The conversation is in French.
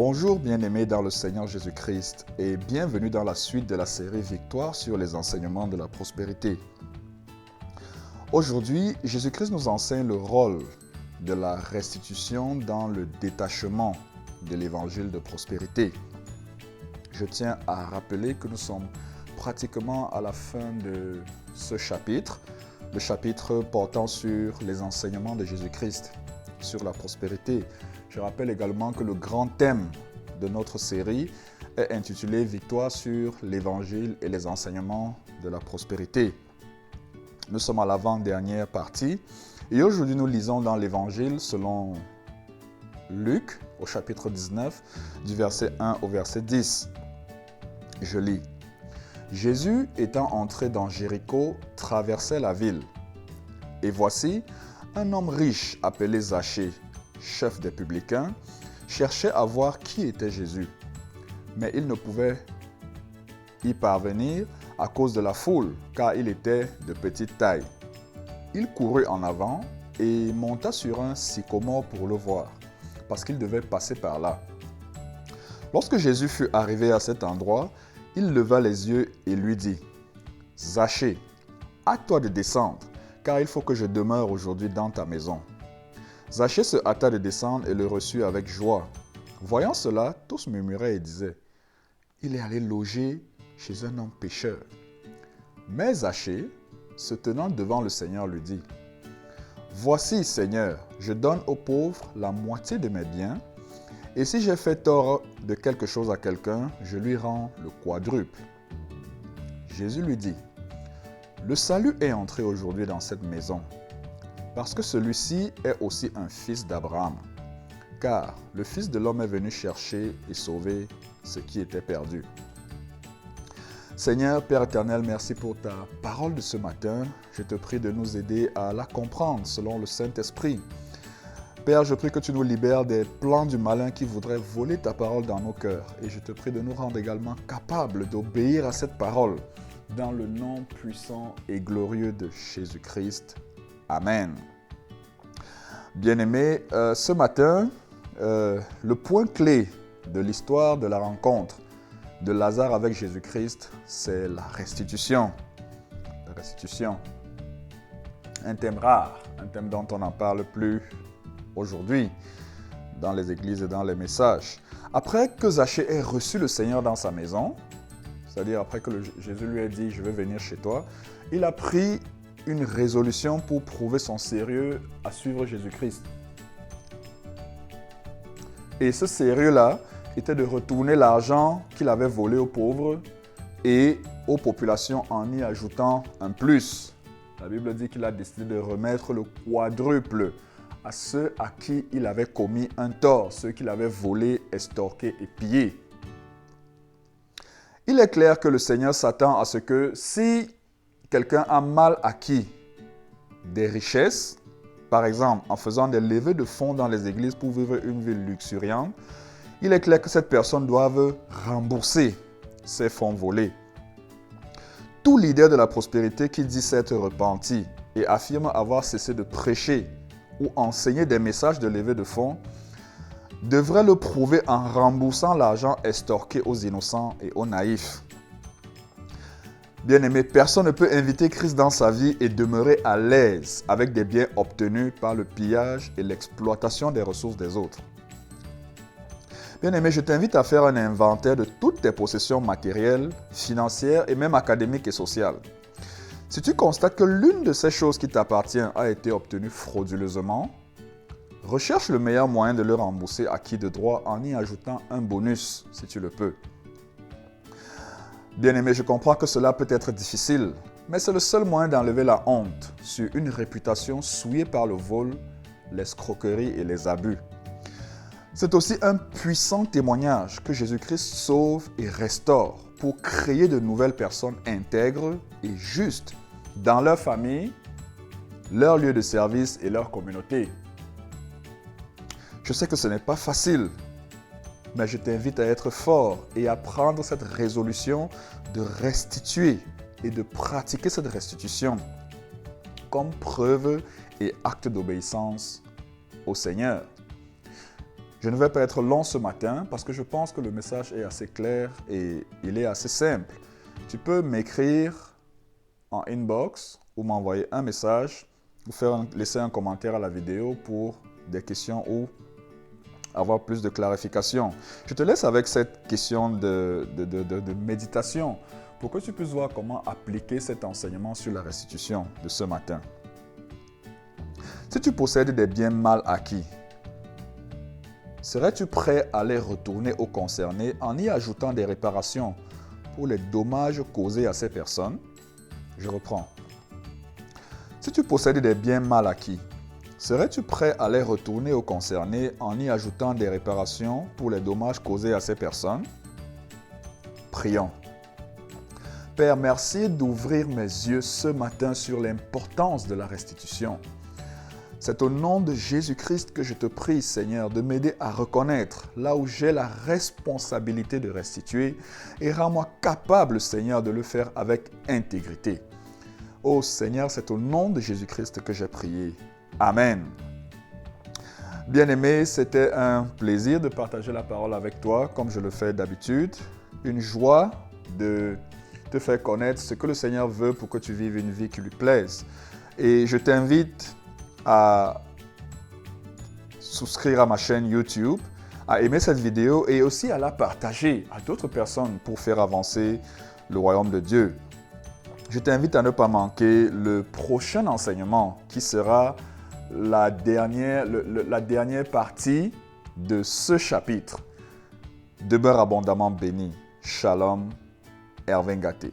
Bonjour bien-aimés dans le Seigneur Jésus-Christ et bienvenue dans la suite de la série Victoire sur les enseignements de la prospérité. Aujourd'hui, Jésus-Christ nous enseigne le rôle de la restitution dans le détachement de l'évangile de prospérité. Je tiens à rappeler que nous sommes pratiquement à la fin de ce chapitre, le chapitre portant sur les enseignements de Jésus-Christ, sur la prospérité. Je rappelle également que le grand thème de notre série est intitulé « Victoire sur l'Évangile et les enseignements de la prospérité ». Nous sommes à l'avant-dernière partie et aujourd'hui nous lisons dans l'Évangile selon Luc au chapitre 19 du verset 1 au verset 10. Je lis. Jésus étant entré dans Jéricho traversait la ville. Et voici, un homme riche appelé Zachée, chef des publicains, cherchait à voir qui était Jésus. Mais il ne pouvait y parvenir à cause de la foule, car il était de petite taille. Il courut en avant et monta sur un sycomore pour le voir, parce qu'il devait passer par là. Lorsque Jésus fut arrivé à cet endroit, il leva les yeux et lui dit, « Zachée, hâte-toi de descendre, car il faut que je demeure aujourd'hui dans ta maison. » Zachée se hâta de descendre et le reçut avec joie. Voyant cela, tous murmuraient et disaient, « Il est allé loger chez un homme pécheur. » Mais Zachée, se tenant devant le Seigneur, lui dit, « Voici, Seigneur, je donne aux pauvres la moitié de mes biens, et si j'ai fait tort de quelque chose à quelqu'un, je lui rends le quadruple. » Jésus lui dit, « Le salut est entré aujourd'hui dans cette maison, parce que celui-ci est aussi un fils d'Abraham, car le Fils de l'homme est venu chercher et sauver ce qui était perdu. » Seigneur, Père éternel, merci pour ta parole de ce matin. Je te prie de nous aider à la comprendre selon le Saint-Esprit. Père, je prie que tu nous libères des plans du malin qui voudrait voler ta parole dans nos cœurs. Et je te prie de nous rendre également capables d'obéir à cette parole dans le nom puissant et glorieux de Jésus-Christ. Amen. Bien-aimés, ce matin, le point clé de l'histoire de la rencontre de Lazare avec Jésus-Christ, c'est la restitution. La restitution. Un thème rare, un thème dont on n'en parle plus aujourd'hui dans les églises et dans les messages. Après que Zachée ait reçu le Seigneur dans sa maison, c'est-à-dire après que Jésus lui ait dit « Je vais venir chez toi », il a pris une résolution pour prouver son sérieux à suivre Jésus-Christ. Et ce sérieux-là était de retourner l'argent qu'il avait volé aux pauvres et aux populations en y ajoutant un plus. La Bible dit qu'il a décidé de remettre le quadruple à ceux à qui il avait commis un tort, ceux qu'il avait volés, estorqués et pillés. Il est clair que le Seigneur s'attend à ce que si quelqu'un a mal acquis des richesses, par exemple en faisant des levées de fonds dans les églises pour vivre une vie luxuriante, il est clair que cette personne doit rembourser ses fonds volés. Tout leader de la prospérité qui dit s'être repenti et affirme avoir cessé de prêcher ou enseigner des messages de levée de fonds devrait le prouver en remboursant l'argent estorqué aux innocents et aux naïfs. Bien-aimé, personne ne peut inviter Christ dans sa vie et demeurer à l'aise avec des biens obtenus par le pillage et l'exploitation des ressources des autres. Bien-aimé, je t'invite à faire un inventaire de toutes tes possessions matérielles, financières et même académiques et sociales. Si tu constates que l'une de ces choses qui t'appartient a été obtenue frauduleusement, recherche le meilleur moyen de le rembourser à qui de droit en y ajoutant un bonus, si tu le peux. Bien-aimé, je comprends que cela peut être difficile, mais c'est le seul moyen d'enlever la honte sur une réputation souillée par le vol, l'escroquerie et les abus. C'est aussi un puissant témoignage que Jésus-Christ sauve et restaure pour créer de nouvelles personnes intègres et justes dans leur famille, leur lieu de service et leur communauté. Je sais que ce n'est pas facile, mais je t'invite à être fort et à prendre cette résolution de restituer et de pratiquer cette restitution comme preuve et acte d'obéissance au Seigneur. Je ne vais pas être long ce matin parce que je pense que le message est assez clair et il est assez simple. Tu peux m'écrire en inbox ou m'envoyer un message ou laisser un commentaire à la vidéo pour des questions ou avoir plus de clarification. Je te laisse avec cette question de méditation pour que tu puisses voir comment appliquer cet enseignement sur la restitution de ce matin. Si tu possèdes des biens mal acquis, serais-tu prêt à les retourner aux concernés en y ajoutant des réparations pour les dommages causés à ces personnes? Je reprends. Si tu possèdes des biens mal acquis, serais-tu prêt à les retourner aux concernés en y ajoutant des réparations pour les dommages causés à ces personnes? Prions. Père, merci d'ouvrir mes yeux ce matin sur l'importance de la restitution. C'est au nom de Jésus-Christ que je te prie, Seigneur, de m'aider à reconnaître là où j'ai la responsabilité de restituer et rends-moi capable, Seigneur, de le faire avec intégrité. Oh Seigneur, c'est au nom de Jésus-Christ que j'ai prié. Amen. Bien-aimé, c'était un plaisir de partager la parole avec toi comme je le fais d'habitude. Une joie de te faire connaître ce que le Seigneur veut pour que tu vives une vie qui lui plaise. Et je t'invite à souscrire à ma chaîne YouTube, à aimer cette vidéo et aussi à la partager à d'autres personnes pour faire avancer le royaume de Dieu. Je t'invite à ne pas manquer le prochain enseignement qui sera la dernière partie de ce chapitre. Demeure abondamment béni. Shalom, Ervin Gaté.